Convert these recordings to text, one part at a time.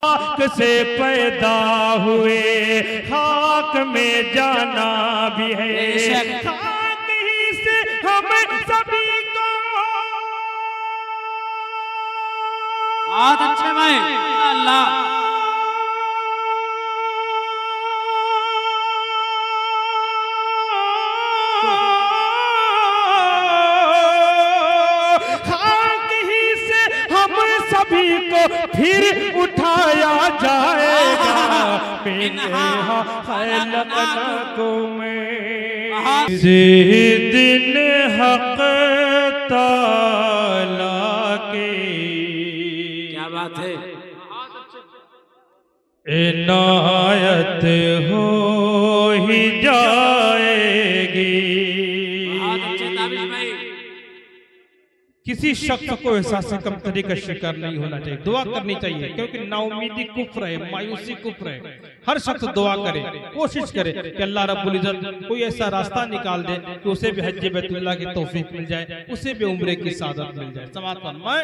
खाक से पैदा हुए खाक में जाना भी है। खाक ही से हम सभी को। बहुत अच्छे भाई अल्लाह। को फिर उठाया जाएगा किसी दिन हक ताला के। क्या बात है, इनायत हो ही जाएगी। किसी शख्स को एहसास कमतरी का शिकार नहीं होना चाहिए, दुआ करनी चाहिए, क्योंकि नाउमीदी कुफ्र है, मायूसी कुफ्र है। हर शख्स दुआ करे, कोशिश करे कि अल्लाह रब्बुल इज्जत कोई ऐसा रास्ता निकाल दे कि उसे भी हज बैतुल्लाह की तौफीक मिल जाए, उसे भी उम्रे की सादत मिल जाए। समाअत फरमाए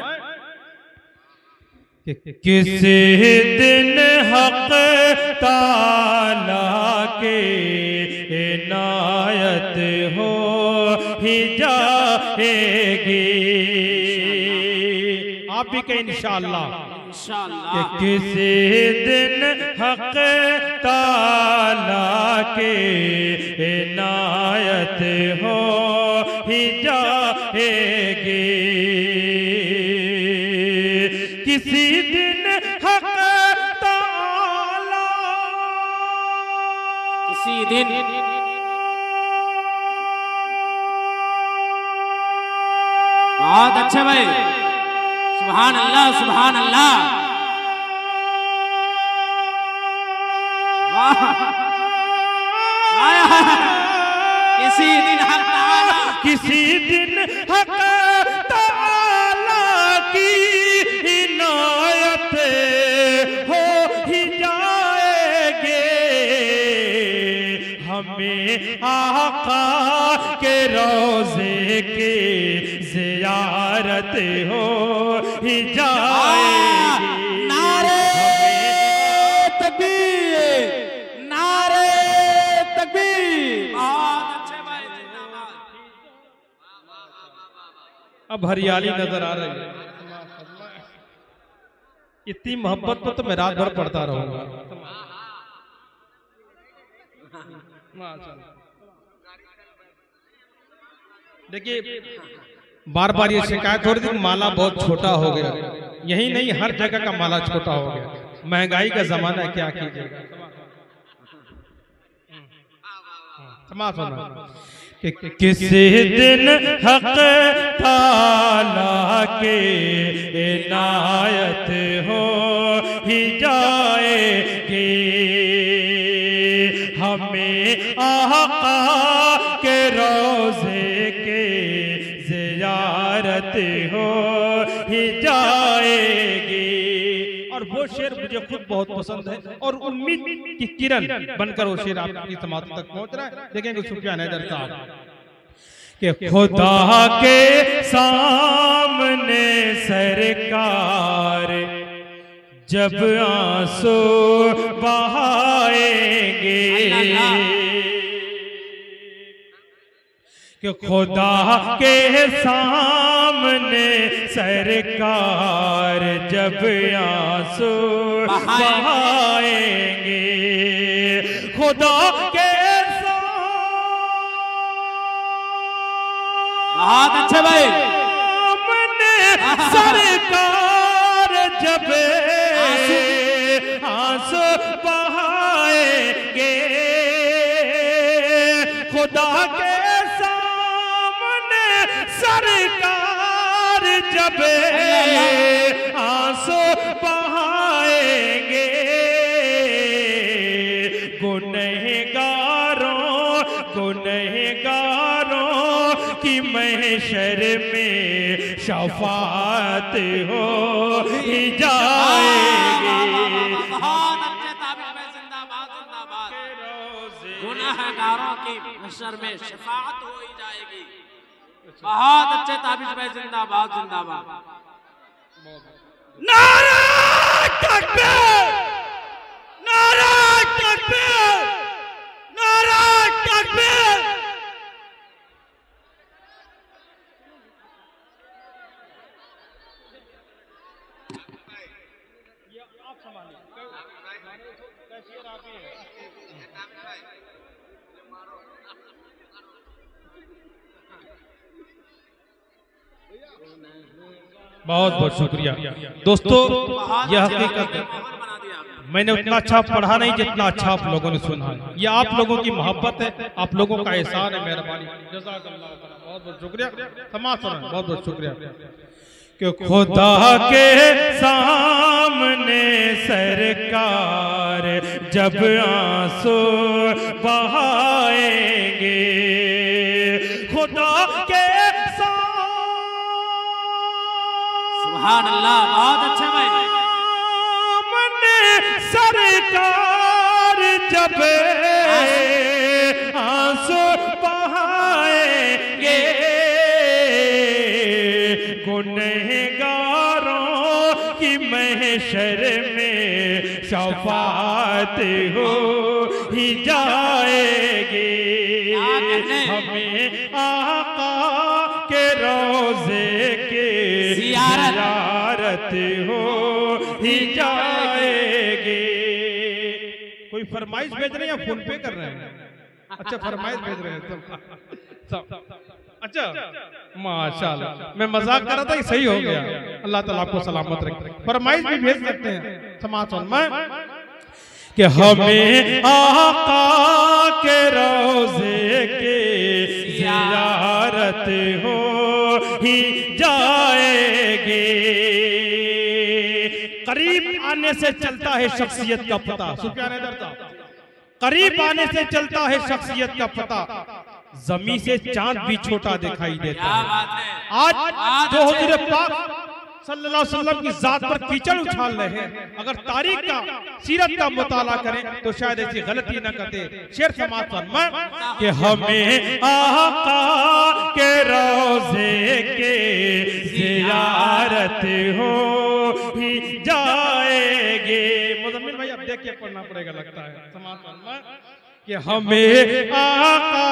किसी दिन हक ताला के इनायत हो ही जाएगी। आप भी कहें इंशाअल्लाह कि किसी दिन हक ताला के इनायत हो ही जाएगी। किसी दिन हक ताला, किसी दिन बहुत अच्छे भाई, सुभान अल्लाह सुभान अल्लाह। किसी दिन हक ताला, किसी दिन हक ताला की इनायत हो ही जाएगे। हमें आका के रोज़े के ज़ियारत हो ही जाएगी। नारे तकबीर, नारे तकबीर। बहुत अच्छे भाई, जिंदाबाद। अब हरियाली नजर आ रही है। इतनी मोहब्बत में तो मैं रात भर पढ़ता रहूंगा। देखिए बार बार ये शिकायत हो रही थी, माला बहुत छोटा हो गया। यही नहीं, हर जगह का माला छोटा हो गया। महंगाई का जमाना है, क्या कीजिएगा। किसी दिन हक ताला के इनायत हो ही जाएगी। हमें आका के रोज़े के ज़ियारत हो ही जाएगी। और वो शेर मुझे खुद बहुत पसंद है और उम्मीद की किरण बनकर वो शेर आपकी समात तक पहुंच रहा है। देखेंगे सुफियान हैदर साहब कि खुदा के सामने सरकार जब आंसू बहाएंगे, कि खुदा के सामने सरकार जब आंसू बहाएंगे। खुदा के बहुत अच्छे भाई, सामने सरकार जब आंसू बहाएंगे। खुदा के सरकार जब आंसू बहाएंगे। गुनहगारों की महशर में शफाअत हो ही जाएगी। गुनहगारों की महशर में शफाअत हो ही जाएगी। बहुत अच्छे ताबिश भाई, जिंदाबाद जिंदाबाद। नारा तकबीर, नारे तकबीर, नारे तकबीर। आप संभालिए, कैशियर आप ही हैं। बहुत बहुत शुक्रिया दोस्तों, यह हकीकत है, मैंने उतना अच्छा पढ़ा नहीं जितना अच्छा आप लोगों ने सुना है। यह आप लोगों की मोहब्बत है, आप लोगों का एहसान है, मेहरबानी। जज़ाकल्लाह, बहुत बहुत शुक्रिया। समाज सुना, बहुत बहुत शुक्रिया। कि खुदा के सामने सरकार जब आंसू बहाएंगे, खुदा के सुभान अल्लाह, बहुत अच्छा भाई। सरकार जब आंसू बहाएंगे, गुनहगारों की महशर में शफाअत हो ही जाएगी। हमें आका के रोज़े के ज़ियारत हो ही जाएगी। कोई फरमाइश भेज रहे हैं या फोन पे कर रहे हैं? अच्छा, फरमाइश भेज रहे हैं सब। अच्छा, माशाल्लाह, मैं मजाक कर रहा था, सही हो गया। अल्लाह ताला आपको सलामत रखे। फरमाइश भी भेज सकते हैं। समाज में कि हमें आका के रोज़े के ज़ियारत हो ही जाएगी। करीब आने से चलता है शख्सियत का पता। सुफियान हैदर साहब, करीब आने से चलता है शख्सियत का पता, जमीन से चांद भी छोटा दिखाई देता है। आज जो हुजूर पाक सल्लल्लाहु अलैहि वसल्लम की जात पर कीचड़ उछाल रहे हैं, अगर तारीख का, सीरत का मुताला करें तो शायद ऐसी गलती न करते। शेर समाज फरमा कि हमें आका के रोज़े के ज़ियारत हो ही जाएगी। मुज़म्मिल भाई, अब देखिए, पढ़ना पड़ेगा लगता है। समाज फरमा कि हमें आका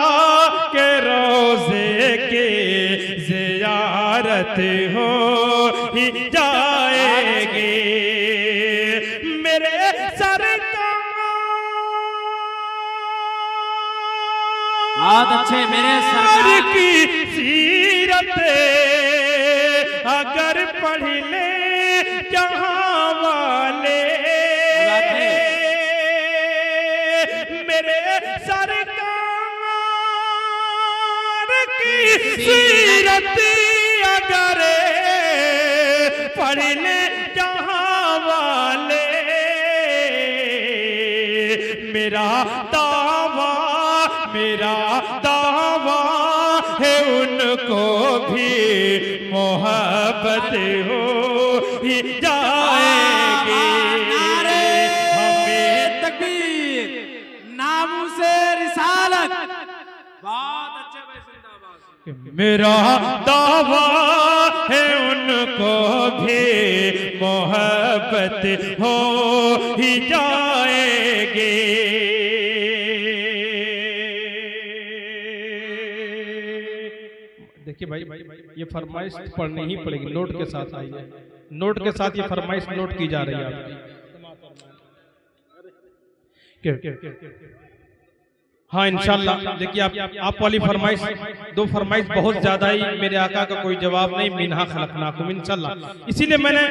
के रोज़े के ज़ियारत हो ही जाएगी। मेरे सरकार बहुत अच्छे, मेरे सरकार की सीरत अगर पढ़ ले जहां वाले, सीरत अगर पढ़ ले जहां वाले, मेरा दावा है उनको भी मोहब्बत हो ही जाएगी। हमें तकबीर, नामूसे रिसालत। बहुत अच्छे भाई, जिंदाबाद। मेरा दावा है उनको भी मोहब्बत हो ही जाएगी। देखिए भाई, ये फरमाइश पढ़नी ही पड़ेगी, नोट के साथ आई है। नोट के साथ ये फरमाइश नोट की जा रही है आपकी। हाँ, इंशाल्लाह। देखिए, आप वाली फरमाइश, दो फरमाइश बहुत ज्यादा ही, मेरे आका का कोई जवाब नहीं, मिन्हा खलकनाकुम, इंशाल्लाह। इसीलिए मैंने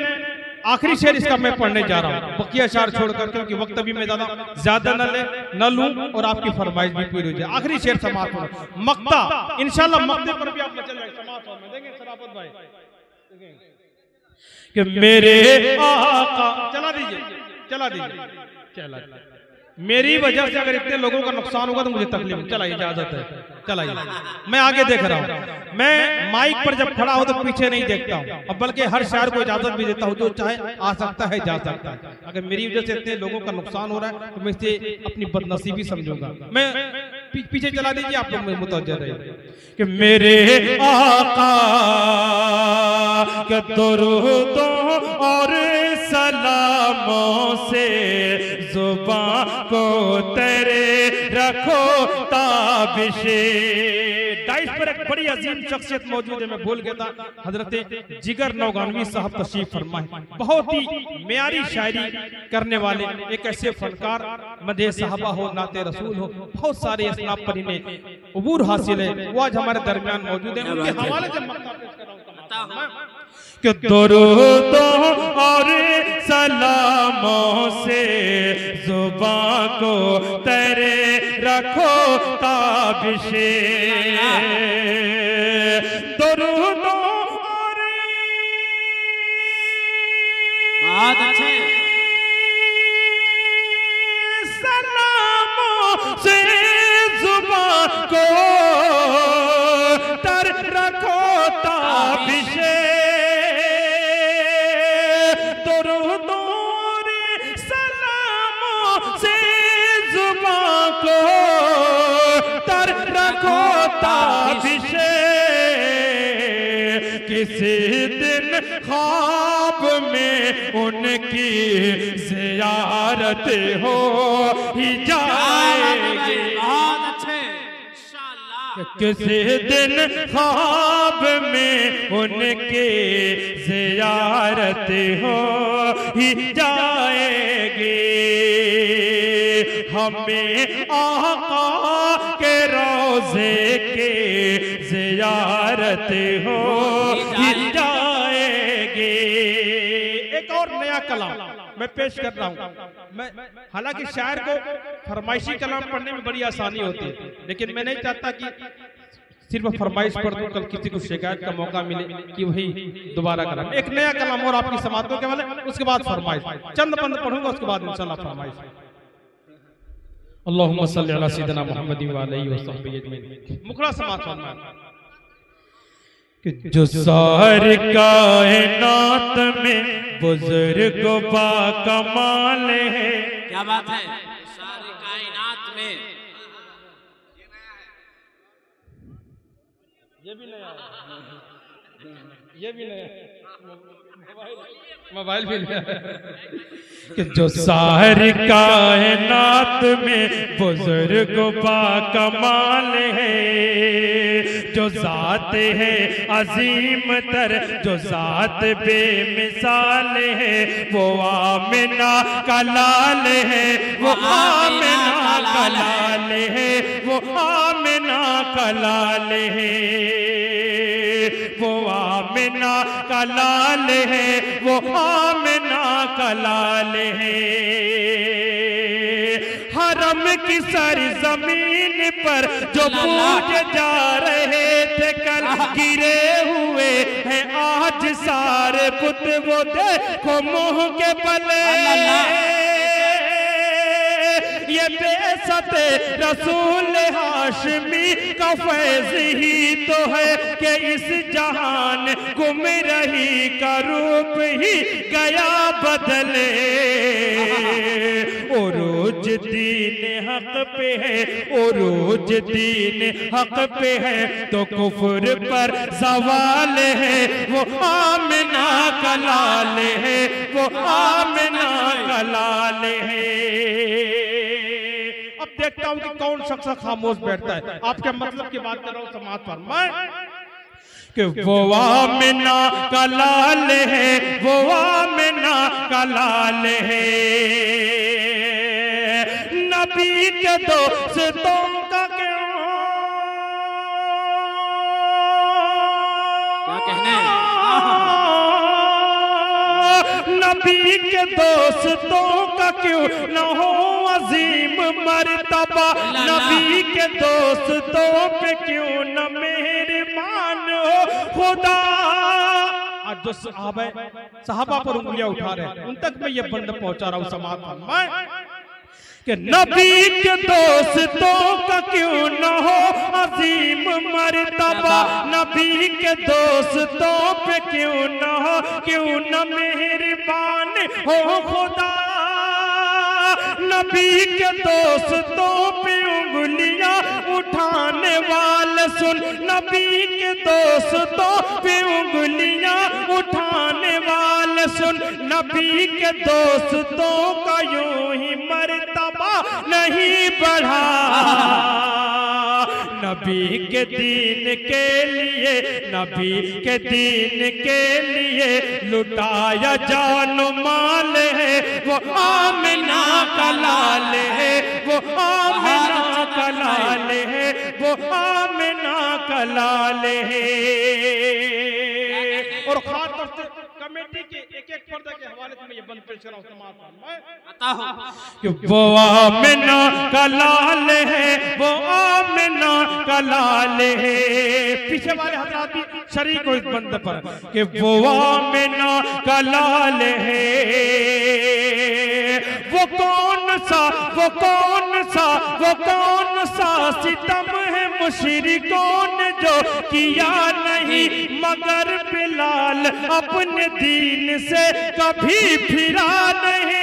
आखिरी शेर इसका मैं पढ़ने जा रहा हूँ, बकिया शार छोड़कर, क्योंकि वक्त अभी मैं ज्यादा न लूं और आपकी फरमाइश भी पूरी हो जाए। आखिरी शेर समाप्त हो, मक्ता। इंशाल्लाह मक्ते पर भी आप मचल जाए। समाप्त में देंगे शराफत भाई कि मेरे आका, चला दीजिए। मेरी वजह से अगर इतने लोगों का नुकसान होगा तो मुझे तकलीफ। चला, इजाजत है, चलाइए। मैं आगे देख रहा हूँ। मैं माइक पर जब खड़ा हो तो पीछे नहीं देखता हूँ, अब बल्कि हर शायर को इजाजत भी देता हूँ, जो चाहे आ सकता है, जा सकता है। अगर मेरी वजह से इतने लोगों का नुकसान हो रहा है तो मैं इसे अपनी बदनसीबी समझूंगा। मैं पीछे चला दीजिए, आप लोग मुतवज्जह रहिए कि मेरे आका के दुरूद और सलाम सलामों से जुबां को तेरे रखो ताबिशे। डाइस पर एक बड़ी अजीम शख्सियत मौजूद है, मैं भूल गया था, हजरत जिगर नौगानवी साहब तशरीफ फरमाए। बहुत ही म्यारी शायरी करने वाले एक ऐसे फनकार, मदे साहबा हो, नाते रसूल हो, बहुत सारे इसनाब पर इन्हें उबूर हासिल है, वो आज हमारे दरमियान मौजूद है। उनके हवाले से मक्ता पेश कर रहा हूं कि दुरूदों और सलामों से जुबां को तेरे रखो ताबिशे। दुरूदों और बहुत अच्छे सलामों से जुबां को तर रखो ताबिशे। किसी दिन ख्वाब में उनकी ज़ियारत हो ही जाएगी। बहुत अच्छे इंशाअल्लाह। किसी दिन ख्वाब में उनकी ज़ियारत हो ही जाएगी। हमें आका के रोज़े के ज़ियारत हो ही जाएगी। एक और नया कलाम मैं पेश कर रहा हूँ। मैं हालांकि शायर को फरमाइशी कलाम पढ़ने में बड़ी आसानी होती है, लेकिन मैं नहीं चाहता कि सिर्फ फरमाइश पढ़ दूं, कल किसी को शिकायत का मौका मिले कि वही दोबारा कलाम। एक नया कलाम और आपकी समातों के वाले, उसके बाद फरमाइश चंद बंद पढ़ूंगा, उसके बाद इंशाल्लाह फरमाइश। अल्लाहुम्मा सल्ली अला सय्यिदिना मुहम्मदिन व अलैहि वसल्लम अजमईन। मुखरा समात फरमाए कि जो सारी कायनात में बुजुर्ग बा कमाल है। क्या बात है, सारी कायनात में ये भी नया, ये भी नया, मोबाइल भी नया कि जो सारी कायनात में बुजुर्ग बा कमाल है। जो जात है अजीम तर, जो जात बेमिसाल है, वो आमिना का लाल है, वो आमिना का लाल है, वो आमिना का लाल है, वो आमिना का लाल है, वो आमिना का लाल है। हरम की सरजमीन पर जो पूजे जा रहे थे कल, गिरे हुए हैं आज सारे बुत, वो देखो मुंह के बले। ये बेसत रसूल हाशमी का फैज़ ही तो है कि इस जहान गुम रही का रूप ही गया बदले। उरूज दीन हक पे है, उरूज दीन हक पे है, तो कुफ्र पर सवाल है, वो आमिना का लाल है, वो आमिना का लाल है। अब देखता हूं कि कौन शख्स खामोश बैठता है। आपके मतलब की बात कर रहा हूं, समात फरमाए कि वो आमिना का लाल है, वो आमिना का लाल है। नबी के दोस्तों का क्यों क्या कहने, नबी के दोस्तों का क्यों न हो अजीम मर्तबा, नबी के दोस्तों पे क्यों न मेहरबान हो खुदा। आज जो सहाबा पर उंगलियां उठा रहे हैं, उन तक मैं ये बंद पहुंचा रहा हूं। समात फरमाए कि नबी के दोस्तों का क्यों न हो अजीम मर्तबा, नबी के दोस्तों पे क्यों न हो, क्यों न मेहरबान हो खुदा। नबी के दोस्तों पे उंगलियां उठाने वाले सुन, नबी के दोस्तों पे उंगलियां उठाने वाले सुन, नबी के दोस्तों का यूं ही मर्तबा नहीं बढ़ा। नबी के दीन के लिए, नबी के दीन के लिए लुटाया जान माल है, वो आमिना का लाल है, वो आमिना का लाल है, वो आमिना का लाल है। और खास तौर से कमेटी के एक पर्दा के हवाले से मैं ये बंद पेश कर रहा हूं कि वो आमिना का लाल है, वो आमिना का लाल है। पीछे वाले हजरात भी शरीक हो इस बंद पर कि वो आमिना का लाल है। वो कौन सा, वो कौन सा, वो कौन सा सितम है मुशरिकों ने जो किया नहीं, मगर बिलाल अपने दीन से कभी फिरा नहीं।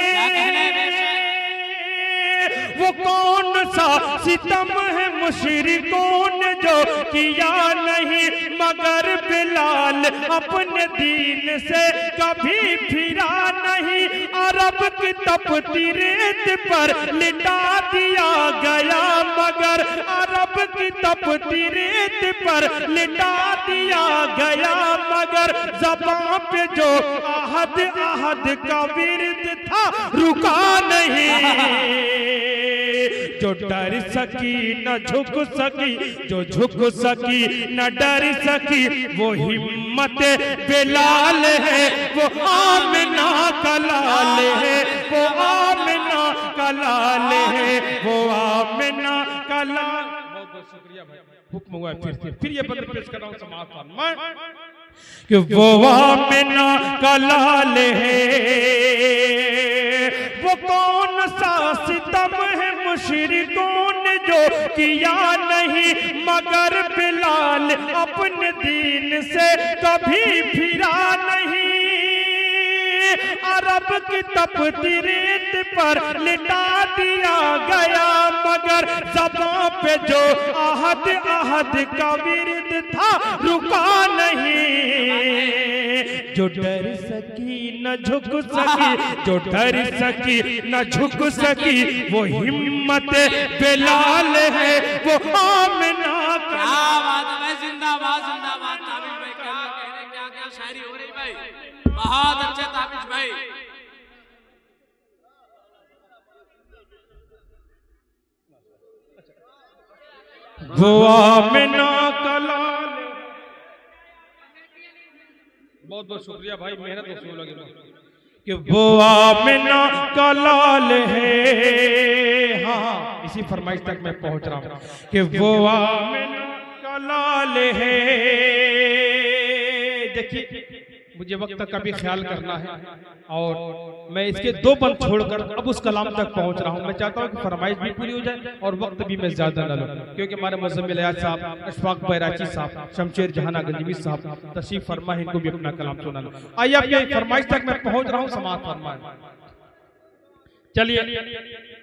वो कौन सा सितम है मुशरिकों ने जो किया नहीं, मगर बिलाल अपने दीन से कभी फिरा नहीं। अरब की तपती रेत पर लिटा दिया गया, मगर अरब की तपती रेत पर लिटा दिया गया, मगर ज़बां पे जो आहद आहद का विर्द था रुका नहीं। जो डर सकी न झुक सकी, जो झुक सकी न डर सकी, वो हिम्मत बिलाल है, वो आमिना का लाल है, वो आमिना का लाल है, वो आमिना का लाल। बहुत बहुत शुक्रिया भाई। हुक्म हुआ फिर ये बंद पेश कर रहा हूं समाअत फरमाएं कि वो आमिना का लाल है। वो कौन सा सितम है मुशरिकों ने जो किया नहीं, मगर बिलाल अपने दीन से कभी फिरा नहीं। अरब की तपती रेत पर लिटा दिया गया, मगर ज़बां पे जो आहद आहद का विर्द था रुका नहीं। जो डर सकी न झुक सकी, जो डर सकी न झुक सकी, वो हिम्मत बिलाल है, वो आमिना का। क्या बात है भाई, जिंदाबाद जिंदाबाद। ताबिश भाई क्या कह रहे, क्या क्या शायरी हो रही भाई, बहुत अच्छे ताबिश भाई। वो आमिना का लाल। बहुत बहुत शुक्रिया भाई, मेहनत वसूल लगे कि वो आमिना का लाल है। हाँ हाँ, इसी फरमाइश तक मैं पहुंच रहा हूँ कि वो आमिना का लाल है। देखिए मुझे वक्त का भी ख्याल करना है और मैं इसके दो बंद छोड़कर अब उस कलाम तक पहुंच रहा हूं। मैं चाहता हूं कि फरमाइश भी पूरी हो जाए और वक्त भी मैं ज्यादा न लूं, क्योंकि हमारे मुज़म्मिल अयाज साहब, अशफाक बैराची साहब, शमशेर जहाना गंजवी साहब तशरीफ फरमा, इनको भी अपना कलाम सुना लो। आइए अब ये फरमाइश तक मैं पहुंच रहा हूँ, समाअत फरमाएं। चलिए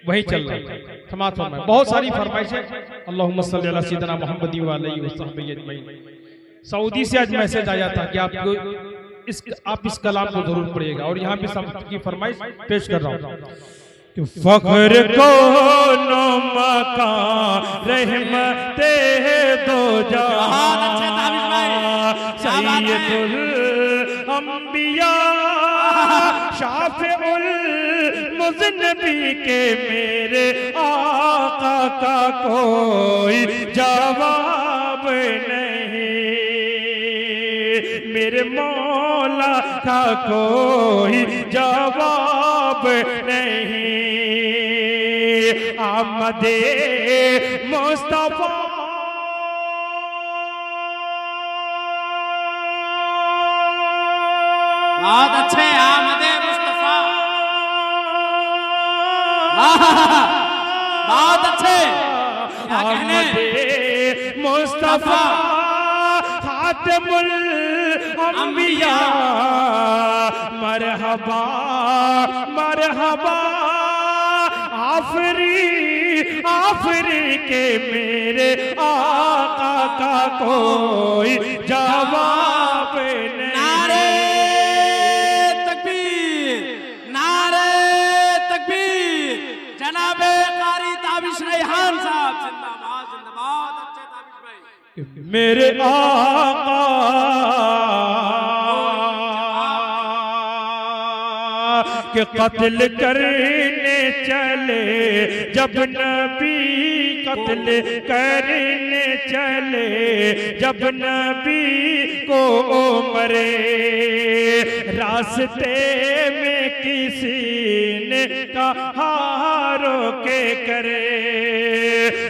वही चल रहा है, समाअत फरमाएं। बहुत सारी फरमाइशें। अल्लाहुम्मा सल्ली अला सय्यिदना मुहम्मद व अलैहि वसहबिहि अजमईन। सऊदी से आज मैसेज आया था कि आप इस कलाम को जरूर पढ़िएगा और यहाँ भी की फरमाइश पेश कर रहा हूँ। फख्र को मका रहमते दो जहां, सैयदुल अंबिया शाफिउल मुज़न्नबी के मेरे आका का कोई जवाब नहीं, मेरे मौला का कोई जवाब नहीं। आमदे मुस्तफा बहुत अच्छे, आमदे मुस्तफा, बहुत अच्छे। आमदे मुस्तफा खातिमुल अंबिया, मरहबा मरहबा आफरी आफरी के मेरे आका का कोई जवाब नहीं। नारे तकबीर, नारे जनाबे कारी ताबिश रेहान साहब जिंदाबाद जिंदाबाद। अच्छे ताबिश भाई। मेरे आका के कत्ल करने चले जब नबी, कत्ल करने चले जब नबी को मरे, रास्ते में किसी ने कहा रोके करे,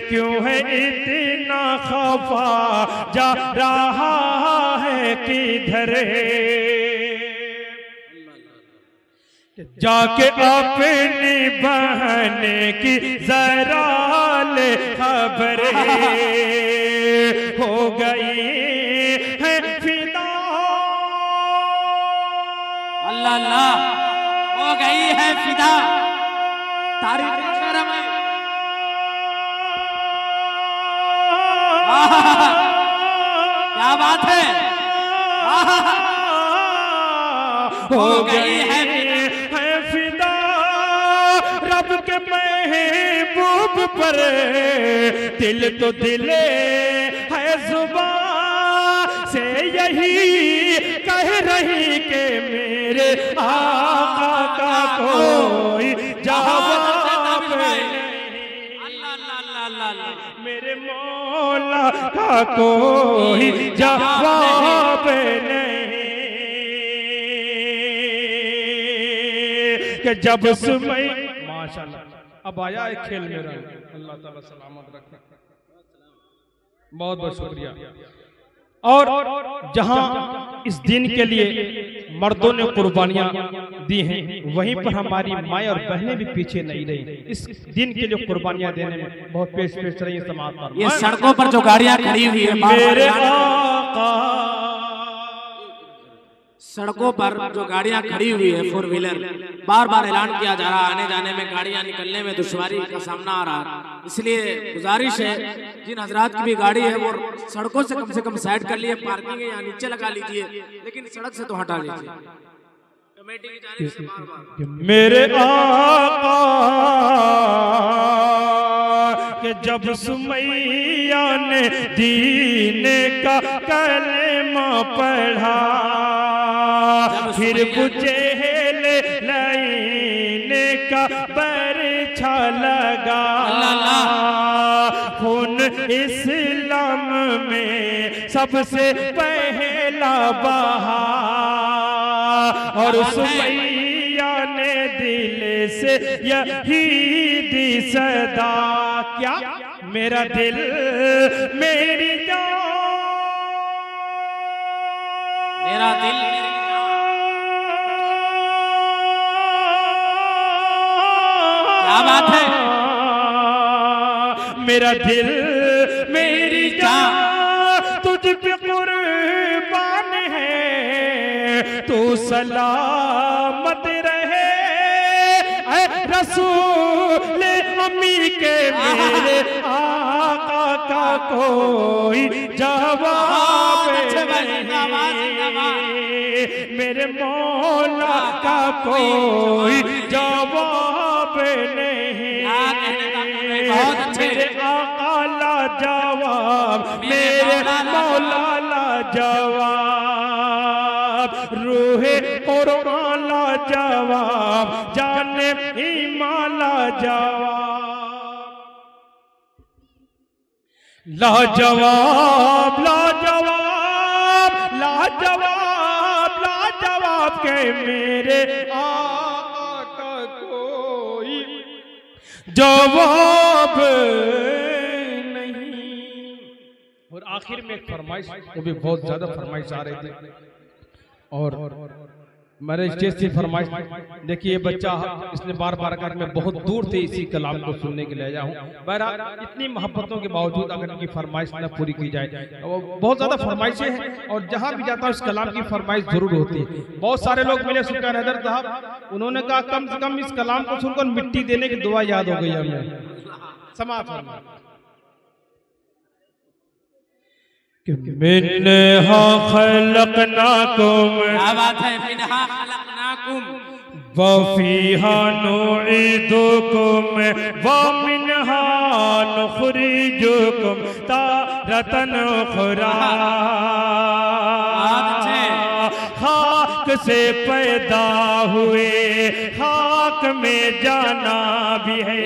क्यों है इतना खफा जा रहा है किधर, जाके अपनी बहन की जरा ले खबर, हो गई है फिदा। अल्लाह अल्लाह, हो गई है फिदा। तारीफ शेर में क्या बात है, हो गई है फिदा रब के महबूब पर, दिल तो दिले है जुबान से यही कह रही कि मेरे आका का कोई जवाब नहीं, मेरे मौला का कोई जवाब नहीं, कि जब सुमई माशाल्लाह। अब आया एक खेल मेरा, अल्लाह ताला सलामत रखे, बहुत बहुत शुक्रिया। और जहां इस दिन के लिए मर्दों ने कुर्बानियां दी हैं, वहीं पर हमारी माएं और बहनें भी पीछे नहीं रही। इस दिन के लिए कुर्बानियां देने में बहुत पेश रही समाज पर। ये सड़कों पर जो गाड़ियां खड़ी हुई है, मेरे आका, सड़कों पर जो गाड़ियां खड़ी हुई है फोर व्हीलर, बार बार ऐलान किया जा रहा है आने जाने में गाड़ियां निकलने में दुश्वारी का सामना आ रहा है, इसलिए गुजारिश है जिन हजरात की भी गाड़ी है वो सड़कों से कम साइड कर लिए, पार्किंग है या नीचे लगा लीजिए, लेकिन सड़क से तो हटा लीजिए। कमेटी की जानिब से बार बार मेरे आका के जब सुमैया ने दीन का कलमा पढ़ा, फिर बुझेल लाइन का बरछा लगा, खून इस्लाम में सबसे पहला बहा, और सुमैया ने दिल से यही दी सदा, क्या मेरा दिल मेरी जान, मेरा दिल क्या बात है, मेरा दिल मेरी जान तुझ पे कुर्बान है, तू सलामत रहे ऐ रसूल अम्मी के, मेरे आका का कोई जवाब नहीं, मेरे मौला का कोई जवाब नहीं, मेरे आका ला जवाब, मेरे मौला ला जवाब, रूहे कुरान ला जवाब, जाने ईमान ला जवाब, लाजवाब लाजवाब लाजवाब लाजवाब के मेरे आका का कोई जवाब नहीं। और आखिर में एक फरमाइश, वो भी बहुत ज्यादा फरमाइश आ रही थी, और मेरे स्टेज से फरमाइश, देखिए ये बच्चा इसने बार बार कहा मैं बहुत दूर से इसी कलाम को सुनने के लिए आया हूँ। बहरहाल इतनी मोहब्बतों के बावजूद अगर इनकी फरमाइश न पूरी की जाए, वो बहुत ज्यादा फरमाइशें हैं, और जहाँ भी जाता हूँ इस कलाम की फरमाइश जरूर होती है। बहुत सारे लोग मिले सुल्तान हैदर साहब, उन्होंने कहा कम से कम इस कलाम को सुनकर मिट्टी देने की दुआ याद हो गई हमें। समाप्त मिन्हा खलकनाकुम, क्या बात है, मिन्हा खलकनाकुम, वफ़ीहा नुईदुकुम व मिन्हा नुखरिजुकुम तारतन उखरा। खाक से पैदा हुए खाक में जाना भी है,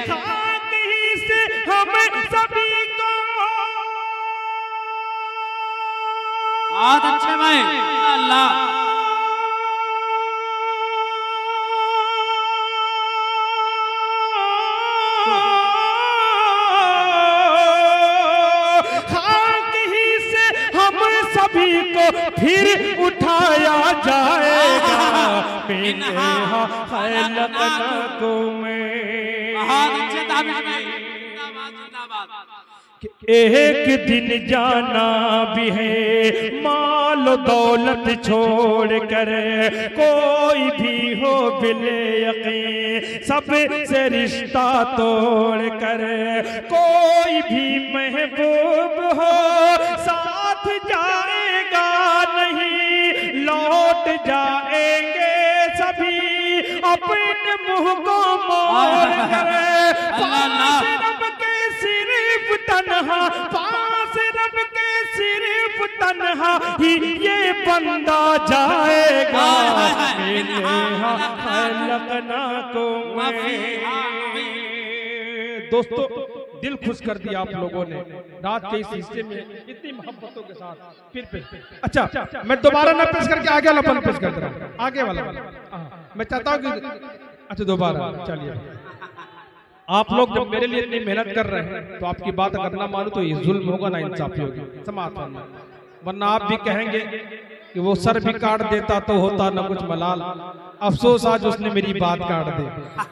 खाक ही से हम सभी को। बहुत अच्छे भाई, अल्लाह। को फिर उठाया जाएगा। एक दिन जाना भी है माल दौलत छोड़ कर, कोई भी हो बिले यकीन सबसे रिश्ता तोड़ कर, कोई भी महबूब हो साथ जाएगा नहीं, लौट जाएंगे सभी अपने मुंह को मोड़ कर। रब के सिर्फ तन्हा, पास रब के सिर्फ तन्हा ही ये बंदा जाएगा। दोस्तों दिल खुश कर दिया आप लोगों ने रात के इस हिस्से में इतनी मोहब्बतों के साथ। फिर अच्छा मैं दोबारा ना पेश करके आगे वाला पेश कर रहा हूँ, आगे वाला मैं चाहता हूँ कि अच्छा दोबारा चलिए। आप लोग जब मेरे लिए इतनी मेहनत कर रहे हैं तो आपकी बात अगर ना मानो तो ये जुल्म होगा ना इंसाफी होगी समाज में, वरना आप भी कहेंगे कि वो सर भी काट देता तो होता ना कुछ मलाल, अफसोस आज उसने मेरी बात काट दी।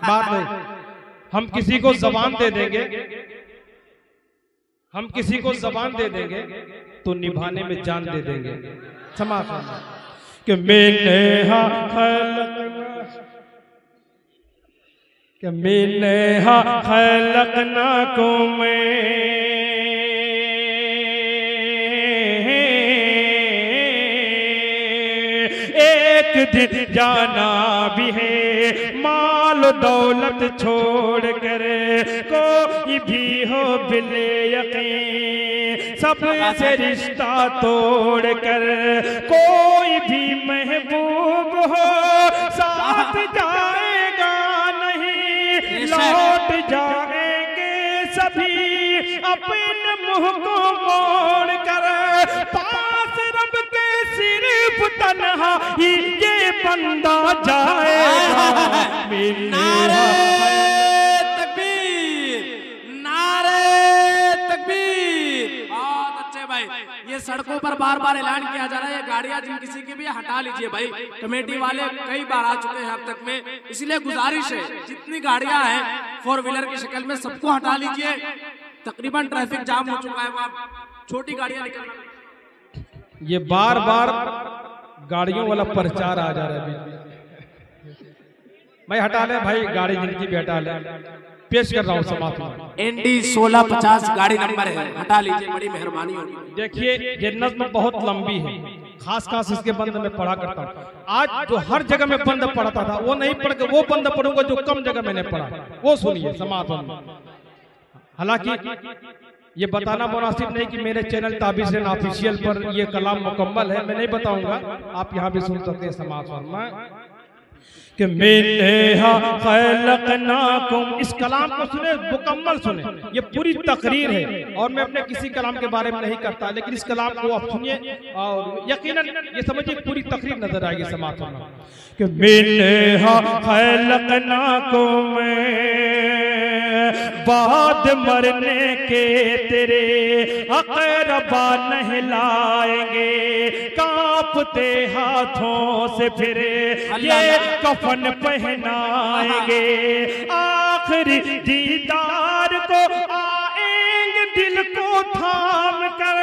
बात नहीं, हम किसी को जबान दे देंगे, हम किसी को जबान दे देंगे तो निभाने में जान दे देंगे। समाज कि मैंने खलकनाकुम एक दिन जाना भी है माल दौलत छोड़ कर, कोई भी हो बिले यकीन सबसे रिश्ता तोड़ कर, कोई भी महबूब हो साथ जाएगा नहीं, लौट जाएंगे सभी अपने मुंह को मोड़ कर। पास रब के सिर्फ तन्हा ही ये बंदा जाएगा। नारे तकबीर, नारे तकबीर। बहुत अच्छे भाई, ये सड़कों पर बार बार ऐलान किया जा रहा है, ये गाड़ियां जिन किसी की भी हटा लीजिए भाई। कमेटी वाले कई बार आ चुके हैं अब तक में, इसलिए गुजारिश है जितनी गाड़ियां हैं 4 व्हीलर की शक्ल में सबको हटा लीजिए। तकरीबन ट्रैफिक जाम हो चुका है, वहाँ छोटी गाड़ियां निकलना। ये बार बार गाड़ियों वाला प्रचार आ जा रहा है, भाई हटा ले भाई, गाड़ी जिनकी भी हटा ले। पेश कर रहा हूँ समाप्त में। ND 1650 गाड़ी नंबर है, हटा लीजिए, बड़ी मेहरबानी होगी। देखिए ये नज़्म बहुत लंबी है, खास इसके बंद में पढ़ा करता हूँ। आज जो हर जगह में बंद पढ़ता था वो नहीं पढ़ के वो बंद पढ़ूंगा जो कम जगह मैंने पढ़ा, वो सुनिए समाप्त में। हालांकि ये बताना मुनासिब नहीं कि मेरे चैनल ताबिज़ ऑफिशियल पर ये कलाम मुकम्मल है, मैं नहीं बताऊंगा, आप यहाँ भी सुन सकते हैं समाप्त में कि इस कलाम को सुने, मुकम्मल सुने, ये पूरी तकरीर है और मैं अपने किसी कलाम के बारे में नहीं करता, लेकिन इस कलाम को आप सुनिए और यकीनन ये समझिए पूरी तकरीर नजर आएगी समाज में कि बाद मरने के तेरे अक़रबा नहलाएंगे, कांपते हाथों से फिर ये कफन पहनाएंगे, आखिरी दीदार को आएंगे दिल को थाम कर,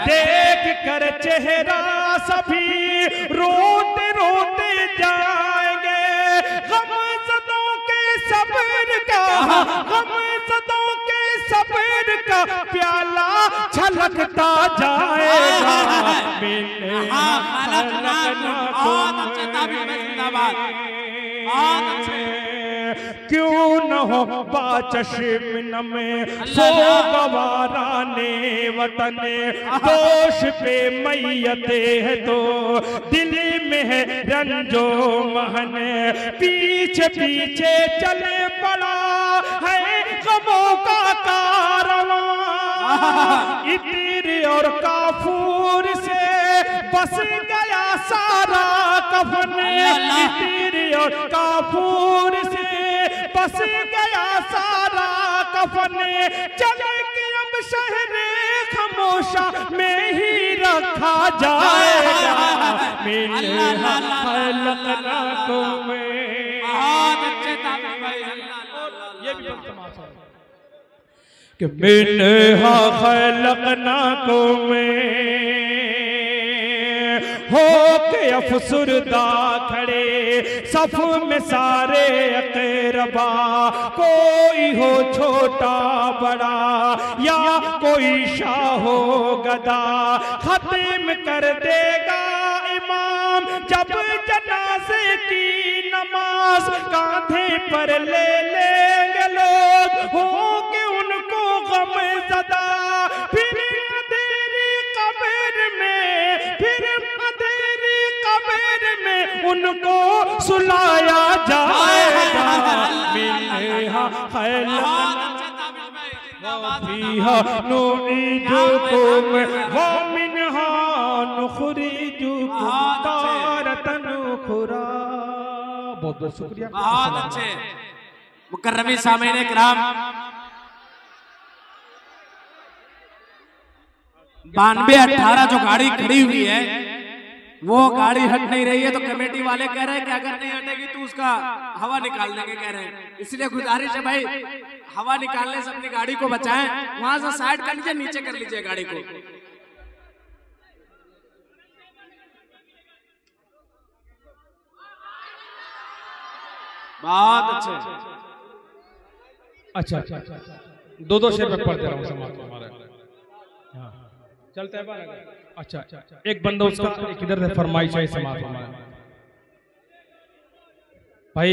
देख कर चेहरा सभी रोते रोते जाएंगे। गमज़दों के सब्र का, गमज़दों के सब्र का प्याला छलकता जाएगा। क्यों न हो बाचश्म में सो गवाराने वतन, दोष पे मैयते है तो दिल में है रंजो महन, पीछे पीछे चले पड़ा है गमों का कारवां, इतिर और काफूर से बस गया सारा कफन, इतिर और काफूर से बस गया सारा कफन, चले कि अब शहरे खामोशा में ही रखा जाएगा, मिले खलकना तुम्हें। ये भी तमाशा है कि मिले खलकना तुम्हें, हो के अफसुरदा खड़े सफ में सारे अक़रबा, कोई हो छोटा बड़ा या कोई शाहो गदा, खत्म कर देगा इमाम जब जनाजे की नमाज, कांधे पर ले लेंगे लोग होंगे उनको गम ज़दा, फिर अंधेरी कब्र में, फिर अंधेरी कब्र में उनको सुलाया जाएगा, मिले खैलकना नुईदुकुम व मिन्हा नुखरिजुकुम तारतन उखरा। बहुत बहुत शुक्रिया। बहुत अच्छे मुकर्रमी सामीन किराम, 92-18 जो गाड़ी खड़ी हुई है वो गाड़ी हट नहीं रही है, तो कमेटी वाले कह रहे हैं कि अगर नहीं हटेगी तो उसका हवा निकाल देंगे, कह रहे हैं। इसलिए गुजारिश है भाई, हवा निकालने से अपनी गाड़ी को बचाएं, वहां से साइड कर लीजिए, नीचे कर लीजिए गाड़ी को। बहुत अच्छे। अच्छा, दो शेर में पढ़ दे रहा हूँ समाज को हमारे। चलते हैं। अच्छा, एक बंदा उसका एक इधर से फरमाइश है समाज हमारे भाई,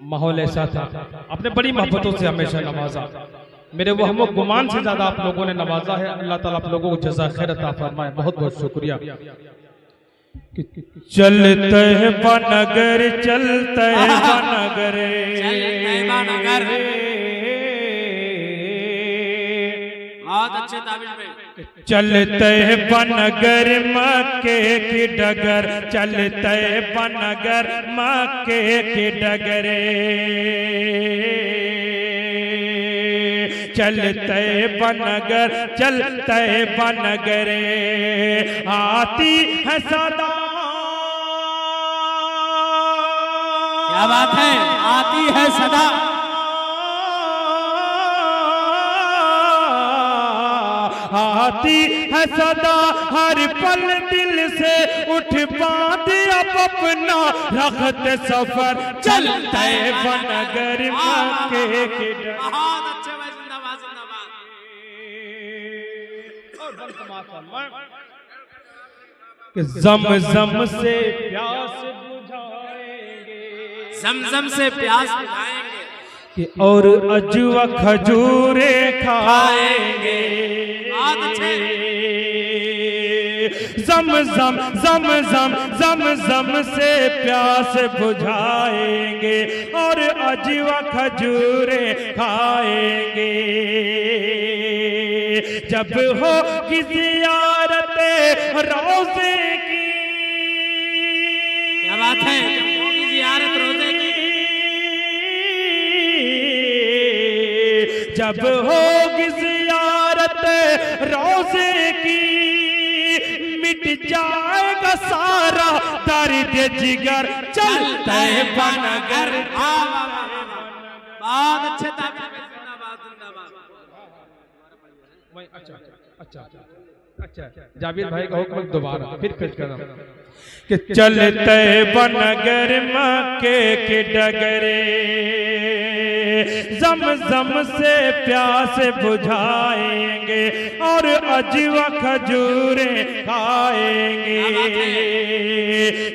माहौल ऐसा था, आपने बड़ी मोहब्बतों से हमेशा नवाजा, मेरे वो हम गुमान से ज्यादा आप लोगों ने नवाजा है। अल्लाह ताला आप लोगों को जज़ा खैर अता फरमाए, बहुत बहुत शुक्रिया। चलते हैं बनगर, चलते हैं बनगर, बहुत अच्छे ताबिश में। चलते हैं बनगर मक्के की डगर, चलते हैं बनगर मक्के की डगरे, चलते बनगर, चलते बनगरे, आती है सदा। क्या बात है, आती है सदा। आती है सदा हर पल दिल से उठ बात, अब अपना रखते सफर, चलते बनगर मक्के की डगर। बहुत अच्छे भाई, जिंदाबाद जिंदाबाद। ज़म-ज़म से प्यास बुझाएंगे, ज़म-ज़म से प्यास बुझाएंगे, कि और अजवा खजूरे खाएंगे। ज़म-ज़म ज़म-ज़म ज़म-ज़म से प्यास बुझाएंगे और अजवा खजूरे खाएंगे, जब हो कि ज़ियारत रोज़े की। क्या बात है, ज़ियारत रोज़े की। जब होगी ज़ियारत रोज़े की, मिट जाएगा सारा दर्द जिगर, चलते बनगर। बहुत अच्छे ताबिश में, जिंदाबाद जिंदाबाद। अच्छा, जावेद भाई का हुक्म दोबारा फिर पेश कर रहा हूं कि चलते बनगर मक्के के डगरे, ज़म-ज़म से प्यास बुझाएंगे और अजवा खजूरें खाएंगे,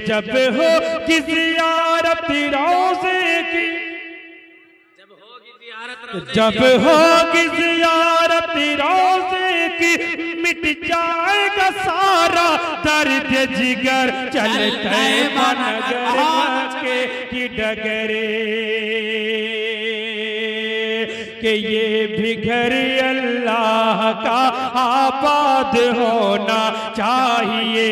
जब हो कि ज़ियारत जियारत रोज़े की, जब होगी जियारत रोज़े की, मिट जाएगा सारा दर्द जिगर, चलते बनगर मक्के की डगरे, कि ये भी घर अल्लाह का आबाद होना चाहिए।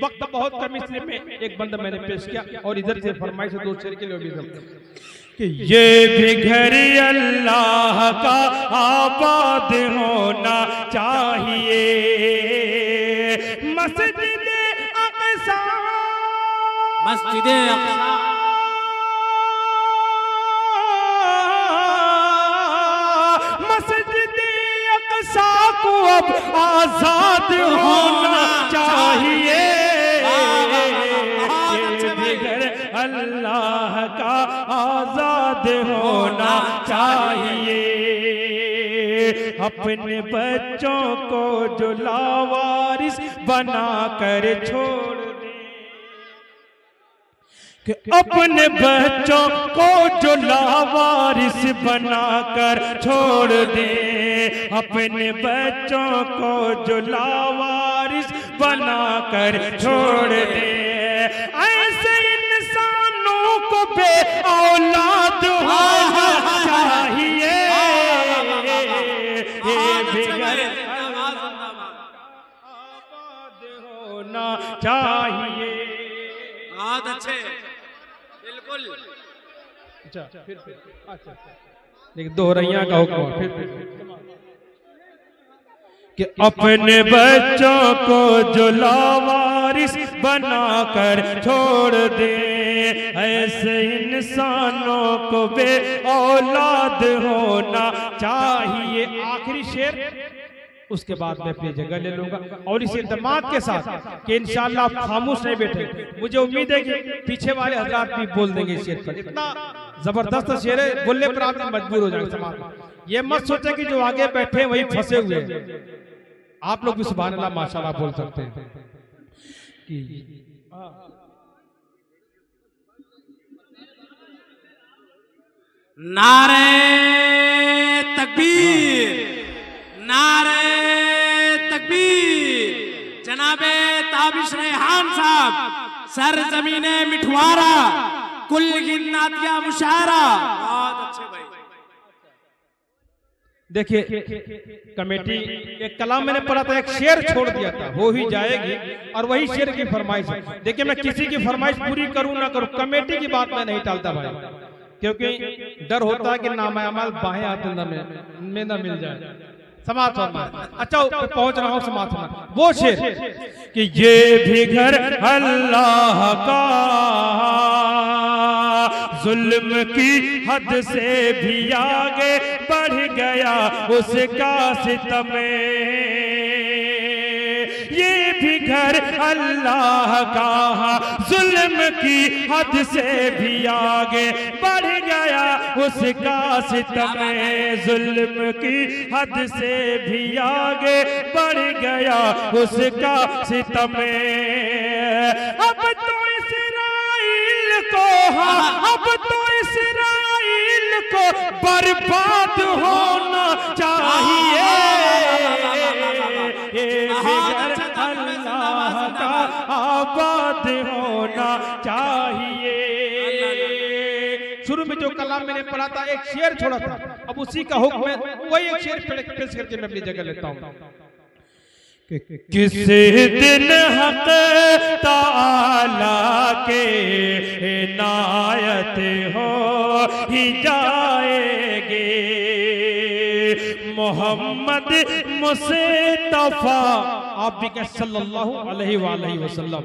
वक्त बहुत कम, इसलिए में एक बंदा मैंने पेश किया और इधर से फरमाइश से दो शेर के लिए भी कि ये भी घर अल्लाह का आबाद होना चाहिए। मस्जिद अक़सा, मस्जिद अक़सा, मस्जिद अक़सा को अब आजाद होना चाहिए। अल्लाह का आजाद होना चाहिए। अपने बच्चों को जो लावारिस बना कर छोड़ दे, कि अपने बच्चों को जो लावारिस बना कर छोड़ दे, अपने बच्चों को जो लावारिस बना कर छोड़ दे, ऐसे इंसानों को बे औलाद होना चाहिए। ये बिगड़ आबाद होना चाहिए। बहुत अच्छे, बिल्कुल। अच्छा फिर अच्छा लेकिन दोहराइयां का हुक्म फिर कि अपने बच्चों को जो लावारिस बनाकर छोड़ दे, ऐसे इंसानों को बे औलाद होना चाहिए। आखिरी शेर, उसके बाद मैं अपनी जगह ले लूंगा और इस इल्तमास के साथ कि इंशाअल्लाह आप खामोश नहीं बैठे। मुझे उम्मीद है कि पीछे वाले हजरात भी बोल देंगे इस शेर पर। इतना जबरदस्त शेर है, बोलने पर आप मजबूर हो जाएंगे समाज में। ये मत सोचे कि जो आगे बैठे वही फंसे हुए हैं। आप लोग भी सुभान अल्लाह माशाअल्लाह बोल सकते हैं कि नारे तकबीर, नारे तकबीर। जनाबे ताबिश रेहान साहब, सरजमीने मिठवारा, कुल गिन्नातिया मुशायरा। बहुत अच्छे भाई। देखिए कमेटी एक कलाम मैंने पढ़ा था, एक शेर छोड़ दिया था, हो ही जाएगी और वही शेर की फरमाइश है। देखिए मैं किसी की फरमाइश पूरी करूं ना करूं, कमेटी की बात मैं नहीं टालता भाई, क्योंकि डर होता है कि नामा अमल बाहें हाथ में ना मिल जाए। समाज अच्छा पहुंच रहा हूं समाज में वो शेर कि ये भी घर अल्लाह का जुल्म की हद से भी आगे बढ़ गया उसका सितम। ये भी घर अल्लाह का जुल्म की हद से भी आगे बढ़ गया उसका सितम। जुल्म की हद से भी आगे बढ़ गया उसका सितम। अब तो इसराइल को, अब तो इसराइल को बर्बाद होना चाहिए। अल्लाह का आबाद होना चाहिए। शुरू में जो कलाम मैंने पढ़ा था, एक शेर छोड़ा था, अब उसी का हुक्म है, वही एक शेर पेश करके मैं अपनी जगह लेता हूँ। किस दिन हक ताला के इनायत हो ही जाएगे मोहम्मद मुस्तफा। आप भी कह सल्लल्लाहु अलैहि वसल्लम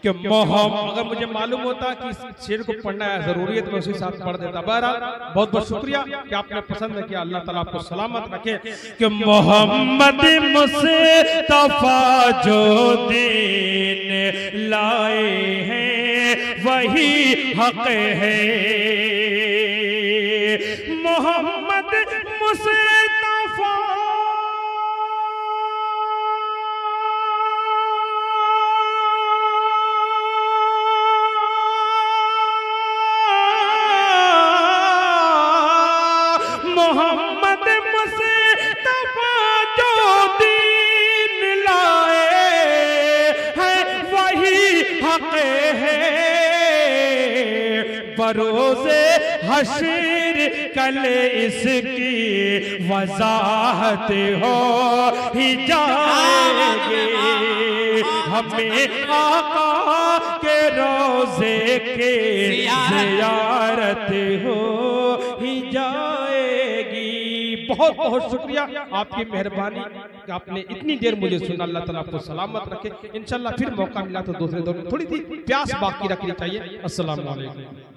कि मोहम्मद, अगर मुझे मालूम होता कि इस शेर को पढ़ना है जरूरी है तो मैं उसी साथ पढ़ देता। बहरहाल बहुत बहुत शुक्रिया कि आपने पसंद किया। अल्लाह ताला आपको सलामत रखे। कि मोहम्मद मुस्तफा जो दीन लाए हैं वही हक है। मोहम्मद मुस्तफा हक है, बरोज़े हश्र कल इसकी वज़ाहत हो ही जाएगी। हमें आका के रोज़े के ज़ियारत हो ही जाएगी। बहुत बहुत शुक्रिया, आपकी मेहरबानी कि आपने इतनी देर मुझे सुना। अल्लाह ताला आपको सलामत रखे। इंशाल्लाह फिर मौका मिला तो दूसरे दौर में थोड़ी सी प्यास बाकी रखनी चाहिए। अस्सलाम वालेकुम।